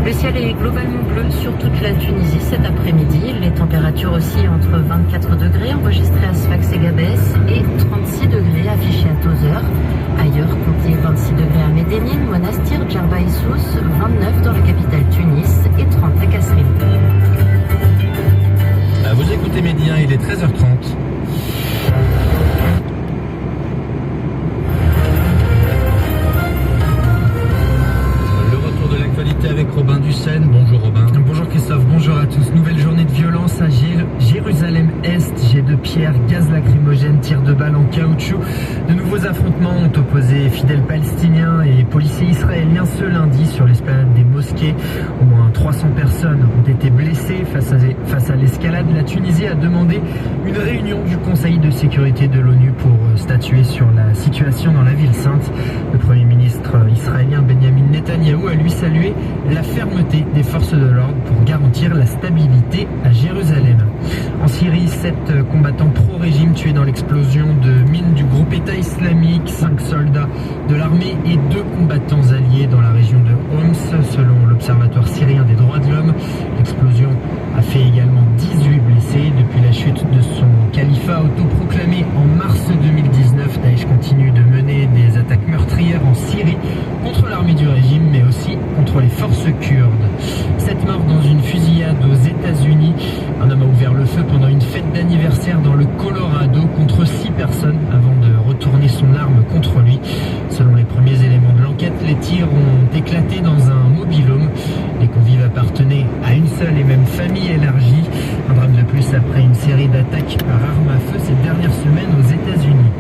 Le ciel est globalement bleu sur toute la Tunisie cet après-midi. Les températures aussi entre 24 degrés enregistrées à Sfax et Gabès et 36 degrés affichés à Tozeur. Ailleurs, comptez 26 degrés à Médénine, Monastir, Djerba et Sousse, 29 dans la capitale Tunis et 30 à Kasserine. Vous écoutez Midi 1, il est 13h30. Avec Robin Dussène. Bonjour Robin. Bonjour Christophe, bonjour à tous. Nouvelle journée de violence à Jérusalem-Est. Jets de pierre, gaz lacrymogène, tirs de balles en caoutchouc. De nouveaux affrontements ont opposé fidèles palestiniens et policiers israéliens ce lundi sur l'esplanade des mosquées. Au moins 300 personnes ont été blessées face à l'escalade. La Tunisie a demandé une réunion du Conseil de sécurité de l'ONU pour statuer sur la situation dans la ville sainte. Le Premier ministre israélien Benjamin Netanyahou a lui salué la fermeté des forces de l'ordre pour garantir la stabilité à Jérusalem. En Syrie, 7 combattants pro-régime tués dans l'explosion de mines du groupe État islamique, 5 soldats de l'armée et 2 combattants alliés dans la région de Homs, selon l'Observatoire syrien des droits de l'homme. L'explosion a fait également 18 blessés. Depuis la chute de son califat autoproclamé en mars 2019, Daesh continue de mener des attaques meurtrières en Syrie contre l'armée du régime, mais aussi contre les forces kurdes. 7 morts dans une fusillade aux États-Unis. Un homme a ouvert le feu pendant une fête d'anniversaire dans le Colorado contre 6 personnes avant de retourner son arme contre lui. Selon les premiers éléments de l'enquête, les tirs ont éclaté dans un mobil-home. Les convives appartenaient à une seule et même famille élargie. Un drame de plus après une série d'attaques par arme à feu ces dernières semaines aux États-Unis.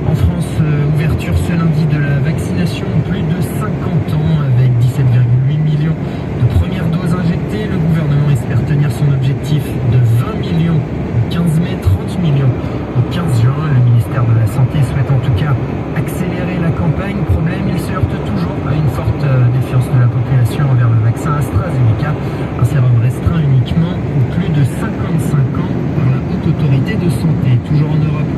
En France, ouverture ce lundi de la vaccination plus de 50 ans avec 17,8 millions de premières doses injectées. Le gouvernement espère tenir son objectif de 20 millions au 15 mai, 30 millions au 15 juin. Le ministère de la Santé souhaite en tout cas accélérer la campagne. Problème, il se heurte toujours à une forte défiance de la population envers le vaccin AstraZeneca. Un sérum restreint uniquement aux plus de 55 ans par la Haute Autorité de Santé. Toujours en Europe,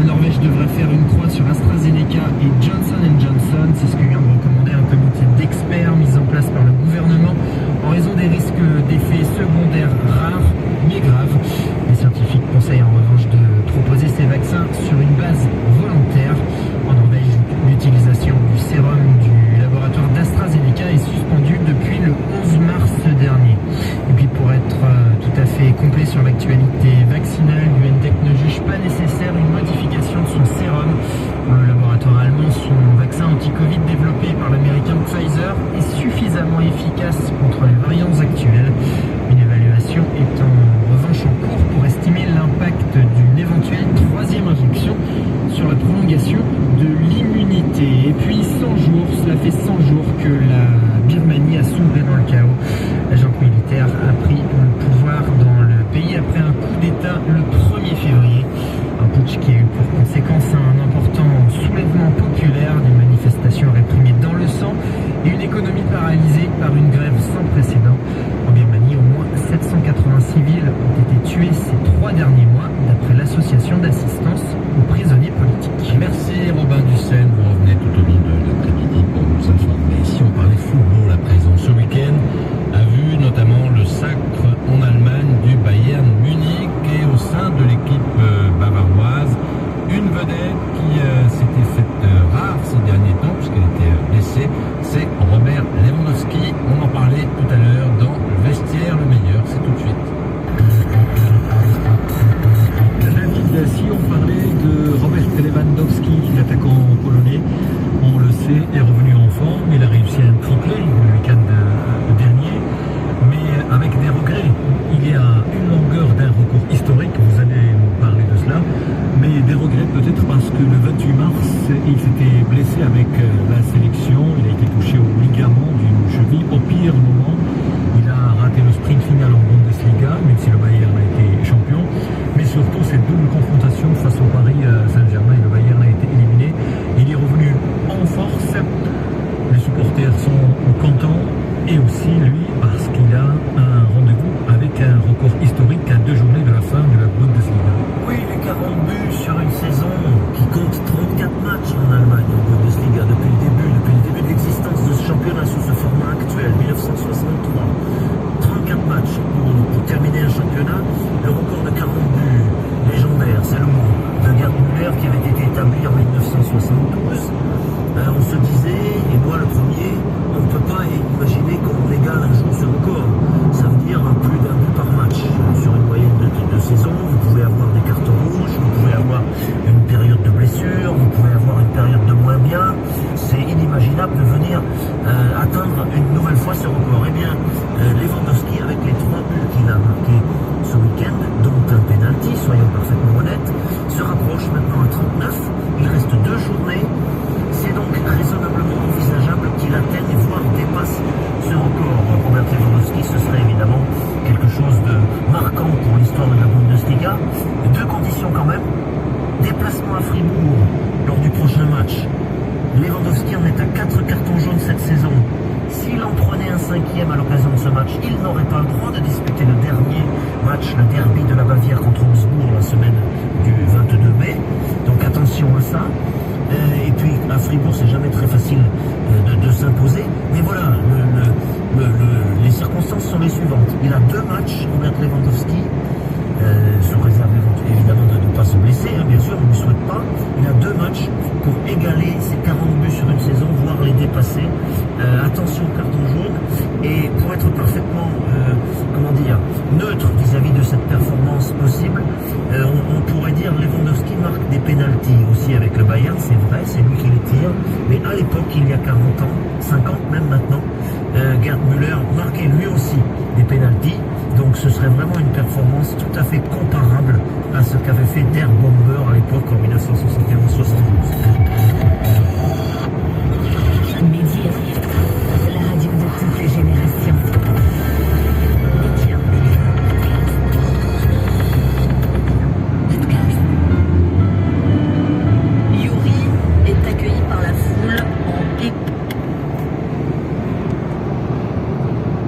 la Norvège devrait faire une croix sur AstraZeneca et Johnson & Johnson. C'est ce que vient de recommander un comité d'experts mis en place par le gouvernement en raison des risques d'effets secondaires rares mais graves. Les scientifiques conseillent en revanche de proposer ces vaccins sur une base volontaire. En Norvège, l'utilisation du sérum du laboratoire d'AstraZeneca est suspendue depuis le 11 mars dernier. Et puis pour être tout à fait complet sur l'actualité vaccinale, l'UNTech ne juge pas nécessaire une modification de son sérum. Pour le laboratoire allemand, son vaccin anti-Covid développé par l'américain Pfizer est suffisamment efficace contre les variants actuels. Une évaluation est en revanche en cours pour estimer l'impact d'une éventuelle 3e injection sur la prolongation de l'immunité. Et puis 100 jours, cela fait 100 jours que la Birmanie a sombré dans le chaos. La junte militaire a pris le pouvoir dans le pays après un coup d'État le 1er février. Un putsch qui a eu pour conséquence un important soulèvement populaire, des manifestations réprimées dans le sang et une économie paralysée par une grève sans précédent. En Birmanie, au moins 780 civils ont été tués ces 3 derniers mois, d'après l'association d'assistance aux prisonniers politiques. Merci Robin Dussène, vous revenez tout au long de l'après-midi pour nous informer. Si on parlait football à présent, ce week-end a vu notamment le sacre en Allemagne du Bayern Munich et au sein de l'équipe bavaroise, une vedette qui s'était faite rare ces derniers temps puisqu'elle était blessée, c'est Robert Lewandowski. On en parlait tout à l'heure dans le vestiaire, le meilleur, c'est tout de suite. David, si on parlait de Robert Lewandowski, l'attaquant polonais, on le sait, est revenu en forme, il a réussi un triplé le week-end dernier, mais avec des regrets. Il y a une longueur d'un record historique, vous allez nous parler de cela, mais des regrets peut-être parce que le 28 mars, il s'était blessé avec la sélection, il a été touché au ligament d'une cheville. Au pire moment, il a raté le sprint final en Bundesliga, même si le Bayern a été champion, mais surtout cette double confrontation face au Paris Saint-Germain, et le Bayern a été éliminé. Il est revenu en force, les supporters sont contents, et aussi lui parce qu'il a un rendez-vous avec un record historique à 2 journées de la fin de la Bundesliga. Oui, les 40 buts sur une saison qui compte 34 matchs en Allemagne en Bundesliga depuis le une nouvelle fois ce record? Eh bien, Lewandowski, avec les 3 buts qu'il a marqués ce week-end, dont un penalty, soyons parfaitement honnêtes, se rapproche maintenant à 39. Il reste 2 journées. C'est donc raisonnablement envisageable qu'il atteigne, voire dépasse ce record. Robert Lewandowski, ce serait évidemment quelque chose de marquant pour l'histoire de la Bundesliga. 2 conditions quand même. Déplacement à Fribourg lors du prochain match. Lewandowski en est à 4 cartons jaunes cette saison. S'il en prenait un 5e à l'occasion de ce match, il n'aurait pas le droit de disputer le dernier match, le derby de la Bavière contre Augsbourg la semaine du 22 mai. Donc attention à ça. Et puis à Fribourg, c'est jamais très facile de s'imposer. Mais voilà, les circonstances sont les suivantes. Il a 2 matchs, Robert Lewandowski, sous réserve évidemment de ne pas se blesser, hein, bien sûr, on ne lui souhaite pas. Il a 2 matchs pour égaler ses 40 buts sur une saison, voire les dépasser. Attention au carton jaune. Et pour être parfaitement, neutre vis-à-vis de cette performance possible, on pourrait dire Lewandowski marque des pénaltys aussi avec le Bayern, c'est vrai, c'est lui qui les tire. Mais à l'époque, il y a 40 ans, 50 même maintenant, Gerd Müller marquait lui aussi des pénaltys. Donc ce serait vraiment une performance tout à fait comparable à ce qu'avait fait Der Bomber à l'époque en 1971-72.